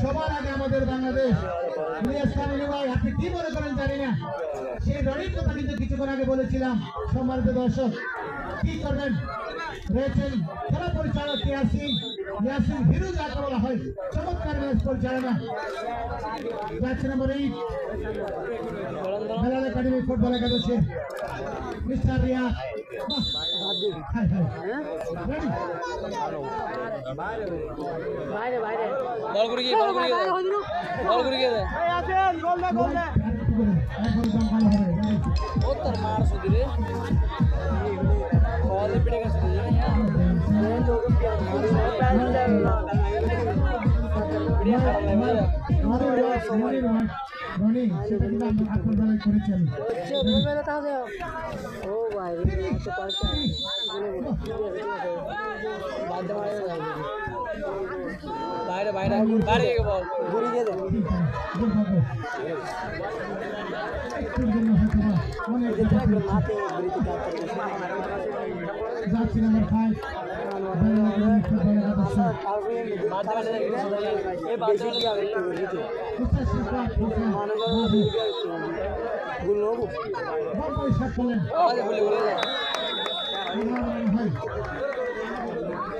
সবার আগে আমাদের বাংলাদেশ আপনি কি মনে করেন জানি না, সেই রনির কথা কিন্তু কিছুক্ষণ আগে বলেছিলাম। সম্মানিত দর্শক, কি করবেন রয়েছেন খেলা পরিচালক ইয়াসিন হিরু, যাকে বলা হয় চমৎকার ম্যাচ পরিচালনা। যাচ্ছে নম্বর 8 বেলাল একাডেমি ফুটবল একাদশী মিস্টার রিয়া। বাইরে বাইরে বাইরে বল ঘুরে গিয়ে দে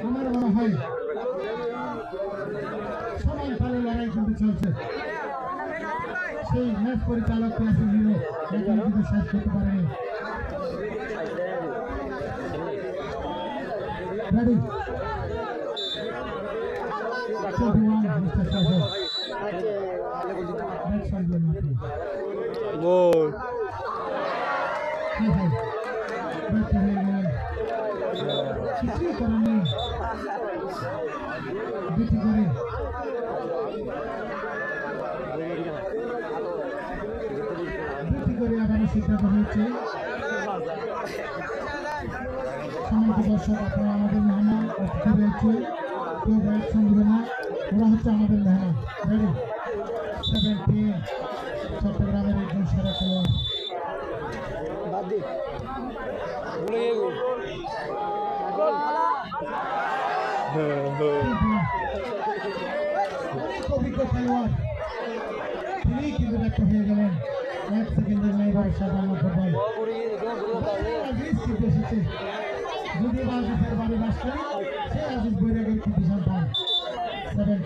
আমার মনে হয় সমান তালে লড়াই কিন্তু চলছে। সেই ম্যাচ পরিচালক ইয়াসিন হিরু এখানে কিন্তু শেষ করতে পারেনি। রেডি সিদ্ধান্ত হয়েছে। সম্মানিত দর্শক, আপনারা আমাদের মেহমান রয়েছে কেউ ব্যাট সংগ্রহ না, ওরা হচ্ছে আমাদের মেহমান। রেডি 17 চট্টগ্রামের একজন সেরা খেলোয়াড় অনেক অভিজ্ঞ খেলোয়াড়, তিনি কিন্তু ব্যর্থ হয়ে গেলেন। 1 সেকেন্ডের মেয়েবার সাধারণ ফুটবল এসেছে। যদি আজিজের বাড়ি বাসলেন, সে আজিজ বৈরাগের কি বিশাল পান 70